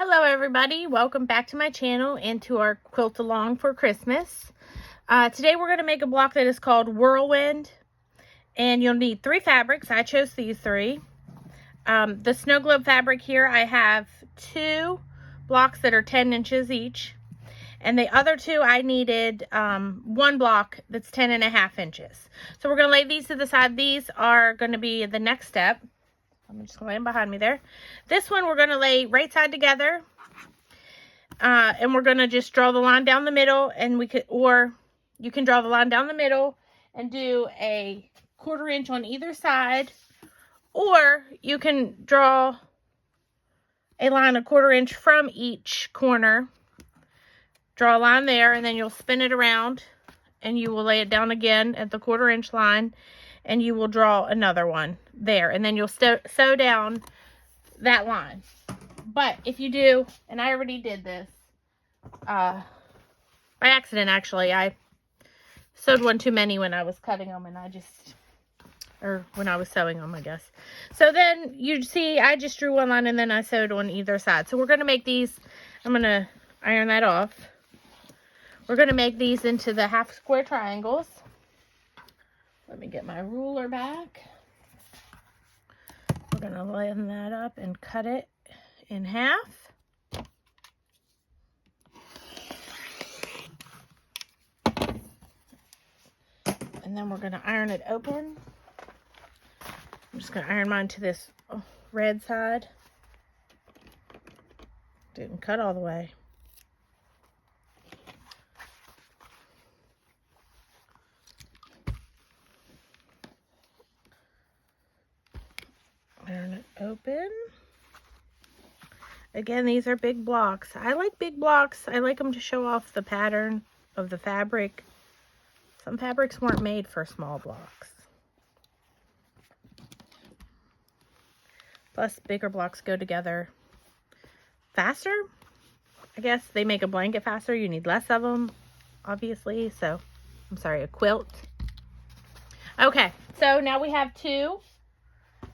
Hello everybody, welcome back to my channel and to our quilt along for Christmas. Today we're going to make a block that is called Whirlwind, and you'll need 3 fabrics. I chose these 3. The snow globe fabric here, I have 2 blocks that are 10 inches each, and the other 2 I needed 1 block that's 10.5 inches. So we're going to lay these to the side. These are going to be the next step. I'm just going to lay them behind me there. This one we're going to lay right side together. And we're going to just draw the line down the middle. And we could, or you can draw the line down the middle and do a 1/4 inch on either side. Or you can draw a line 1/4 inch from each corner. Draw a line there, and then you'll spin it around. And you will lay it down again at the 1/4 inch line. And you will draw another one there, and then you'll sew down that line. But if you do, and I already did this by accident, actually, I sewed one too many when I was cutting them, and or when I was sewing them, I guess. So then you see I just drew one line and then I sewed on either side. So we're going to make these, I'm going to iron that off. We're going to make these into the half square triangles. Let me get my ruler back. We're going to line that up and cut it in half. And then we're going to iron it open. I'm just going to iron mine to this red side. Didn't cut all the way. Iron it open. Again, these are big blocks. I like big blocks. I like them to show off the pattern of the fabric. Some fabrics weren't made for small blocks. Plus, bigger blocks go together faster. I guess they make a blanket faster. You need less of them, obviously. So, I'm sorry, a quilt. Okay, so now we have 2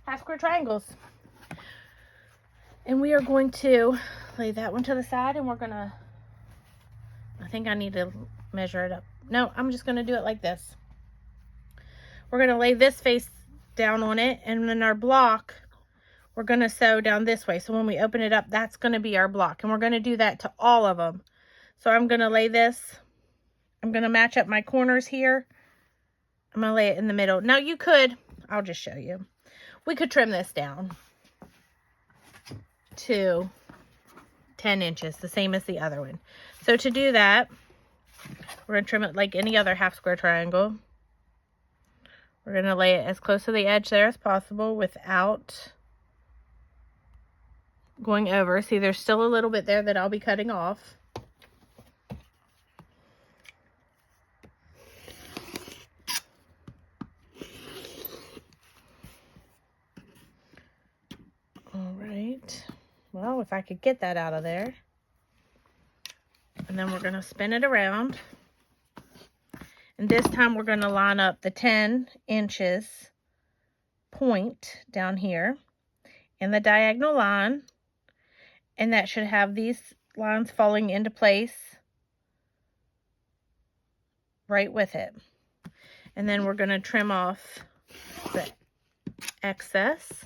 half square triangles, and we are going to lay that one to the side, and we're gonna, I think I need to measure it up. No, I'm just gonna do it like this. We're gonna lay this face down on it, and then our block we're gonna sew down this way, so when we open it up, that's gonna be our block, and we're gonna do that to all of them. So I'm gonna lay this, I'm gonna match up my corners here. I'm gonna lay it in the middle. Now you could, I'll just show you. We could trim this down to 10 inches, the same as the other one. So to do that, we're going to trim it like any other half square triangle. We're going to lay it as close to the edge there as possible without going over. See, there's still a little bit there that I'll be cutting off. Well, if I could get that out of there. And then we're going to spin it around. And this time we're going to line up the 10 inches point down here in the diagonal line. And that should have these lines falling into place right with it. And then we're going to trim off the excess.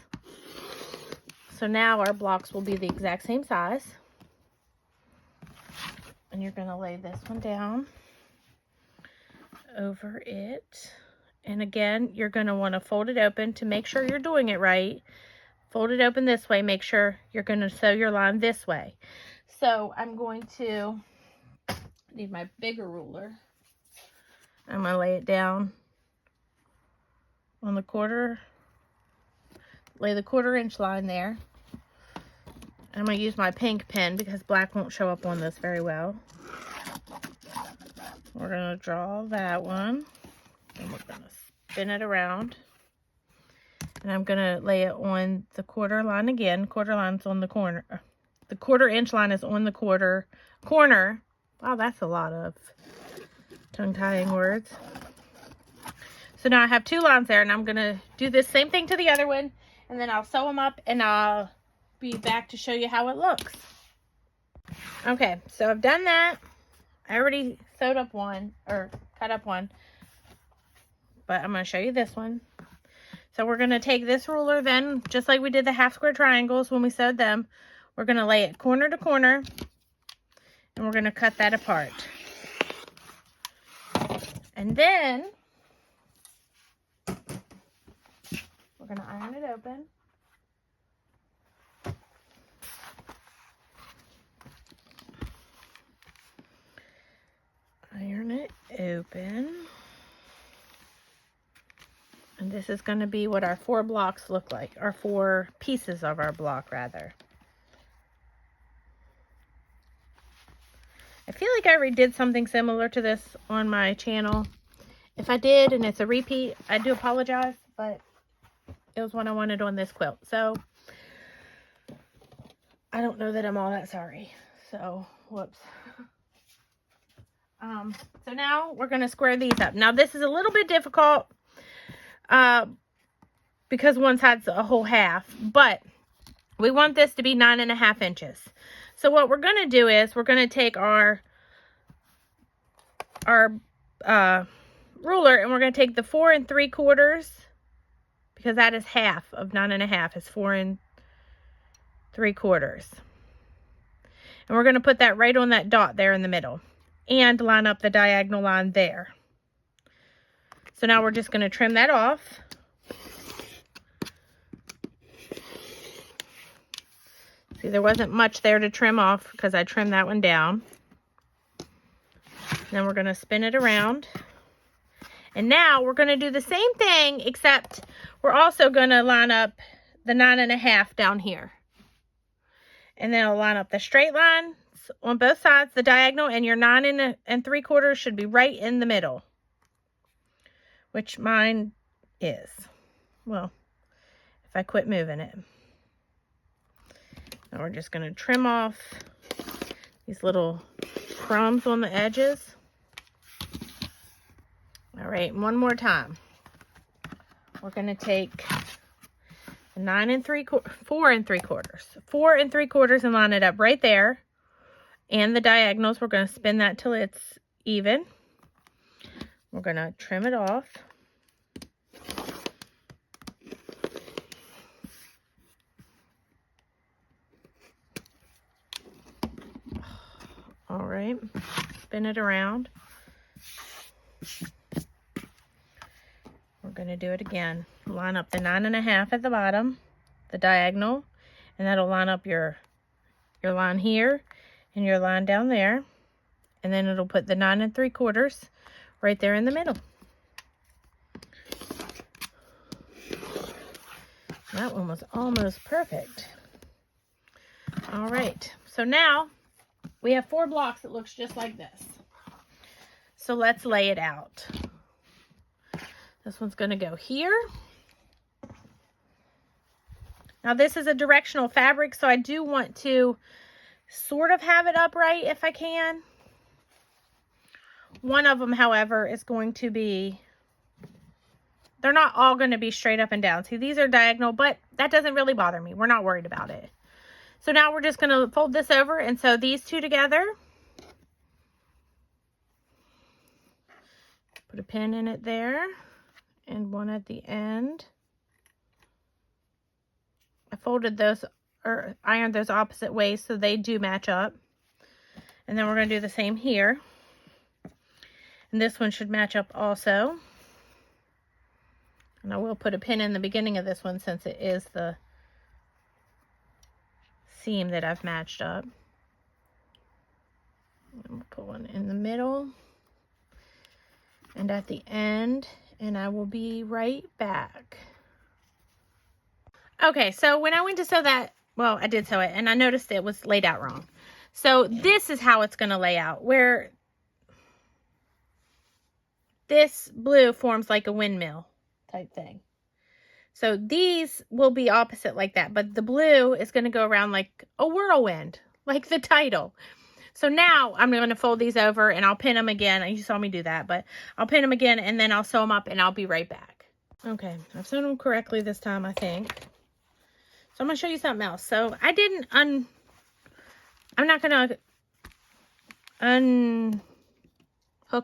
So now our blocks will be the exact same size. And you're going to lay this one down over it. And again, you're going to want to fold it open to make sure you're doing it right. Fold it open this way. Make sure you're going to sew your line this way. So I'm going to need my bigger ruler. I'm going to lay it down on the lay the 1/4 inch line there. I'm going to use my pink pen because black won't show up on this very well. We're going to draw that one. And we're going to spin it around. And I'm going to lay it on the 1/4 line again. 1/4 line's on the corner. The 1/4 inch line is on the corner. Wow, that's a lot of tongue-tying words. So now I have 2 lines there, and I'm going to do the same thing to the other one. And then I'll sew them up, and I'll be back to show you how it looks. Okay, so I've done that. I already sewed up one, or cut up one, but I'm going to show you this one. So we're going to take this ruler then, just like we did the half square triangles when we sewed them. We're going to lay it corner to corner, and we're going to cut that apart. And then we're going to iron it open. Iron it open. And this is going to be what our 4 blocks look like, or 4 pieces of our block rather. I feel like I already did something similar to this on my channel. If I did and it's a repeat, I do apologize, but it was what I wanted on this quilt. So I don't know that I'm all that sorry. So, whoops. So now we're going to square these up. Now this is a little bit difficult because one side's a whole half, but we want this to be 9.5 inches. So what we're going to do is we're going to take our ruler, and we're going to take the 4 3/4, because that is half of 9.5 is 4 3/4. And we're going to put that right on that dot there in the middle and line up the diagonal line there. So now we're just going to trim that off. See, there wasn't much there to trim off because I trimmed that one down. Then we're going to spin it around. And now we're going to do the same thing, except we're also going to line up the 9.5 down here. And then I'll line up the straight line on both sides, the diagonal, and your 9 3/4 should be right in the middle, which mine is. Well, if I quit moving it. Now we're just going to trim off these little crumbs on the edges. All right, one more time. We're going to take the 4 3/4 and line it up right there. And the diagonals, we're going to spin that till it's even. We're going to trim it off. All right, spin it around. We're going to do it again. Line up the 9.5 at the bottom, the diagonal, and that'll line up your line here and your line down there. And then it'll put the 9 3/4 right there in the middle. That one was almost perfect. All right, so now we have 4 blocks that looks just like this. So let's lay it out. This one's going to go here. Now this is a directional fabric, so I do want to sort of have it upright if I can. One of them, however, is going to be, they're not all going to be straight up and down. See, these are diagonal, but that doesn't really bother me. We're not worried about it. So now we're just going to fold this over and sew these 2 together. Put a pin in it there and one at the end. I folded those, or ironed those opposite ways so they do match up. And then we're going to do the same here. And this one should match up also. And I will put a pin in the beginning of this one since it is the seam that I've matched up. And we'll put one in the middle and at the end, and I will be right back. Okay, so when I went to sew that, well, I did sew it, and I noticed it was laid out wrong. So this is how it's going to lay out, where this blue forms like a windmill type thing. So these will be opposite like that, but the blue is going to go around like a whirlwind, like the title. So now I'm going to fold these over and I'll pin them again. You saw me do that, but I'll pin them again and then I'll sew them up and I'll be right back. Okay, I've sewn them correctly this time, I think. So I'm going to show you something else. So I didn't I'm not going to unhook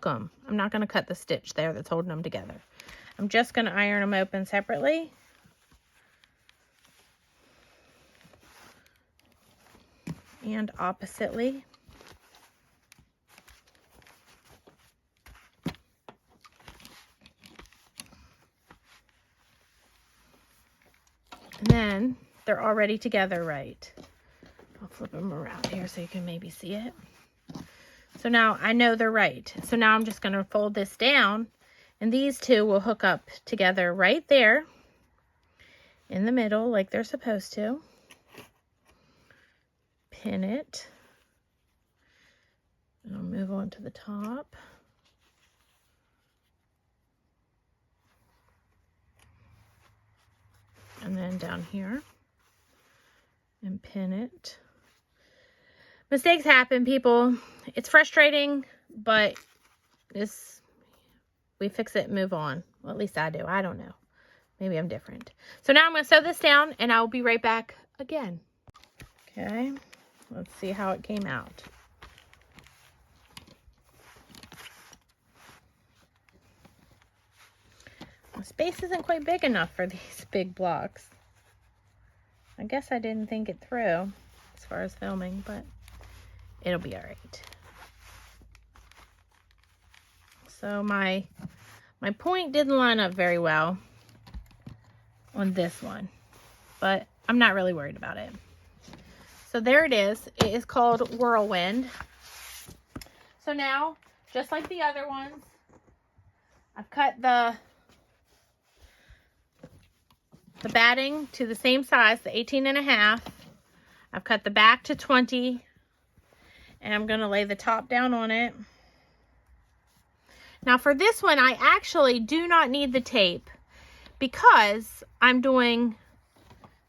them. I'm not going to cut the stitch there that's holding them together. I'm just going to iron them open separately. And oppositely. And then they're already together right. I'll flip them around here so you can maybe see it. So now I know they're right. So now I'm just going to fold this down, and these two will hook up together right there in the middle like they're supposed to. Pin it. And I'll move on to the top. And then down here. And pin it. Mistakes happen, people. It's frustrating, but we fix it and move on. Well, at least I do. I don't know. Maybe I'm different. So now I'm going to sew this down, and I'll be right back again. Okay. Let's see how it came out. The space isn't quite big enough for these big blocks. I guess I didn't think it through as far as filming, but it'll be all right. So my point didn't line up very well on this one, but I'm not really worried about it. So there it is. It is called Whirlwind. So now, just like the other ones, I've cut the batting to the same size, the 18.5. I've cut the back to 20, and I'm going to lay the top down on it. Now for this one, I actually do not need the tape because I'm doing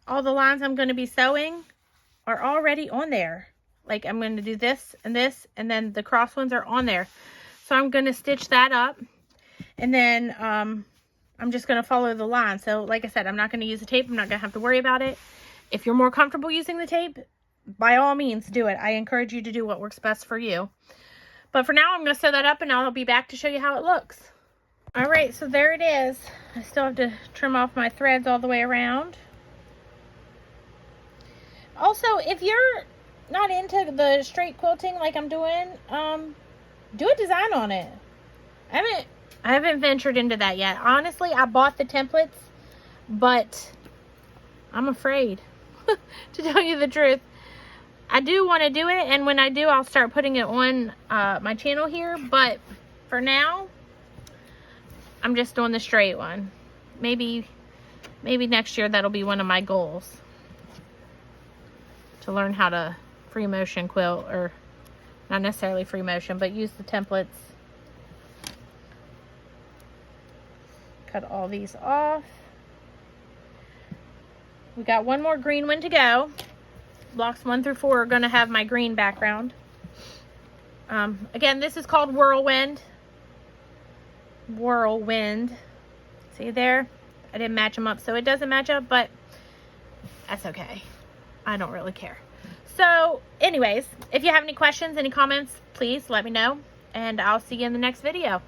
all the lines I'm going to be sewing are already on there. Like I'm going to do this, and then the cross ones are on there. So I'm going to stitch that up, and then I'm just going to follow the line. So like I said, I'm not going to use the tape. I'm not going to have to worry about it. If you're more comfortable using the tape, by all means do it. I encourage you to do what works best for you. But for now, I'm going to sew that up, and I'll be back to show you how it looks. All right, so there it is. I still have to trim off my threads all the way around. Also, if you're not into the straight quilting like I'm doing, do a design on it. I haven't ventured into that yet. Honestly, I bought the templates, but I'm afraid to tell you the truth. I do want to do it, and when I do, I'll start putting it on my channel here, but for now, I'm just doing the straight one. Maybe next year that'll be one of my goals, to learn how to free motion quilt, or not necessarily free motion, but use the templates. Cut all these off. We got one more green one to go. Blocks 1 through 4 are going to have my green background. Again, this is called Whirlwind. Whirlwind. See there? I didn't match them up, so it doesn't match up, but that's okay. I don't really care. So, anyways, if you have any questions, any comments, please let me know, and I'll see you in the next video.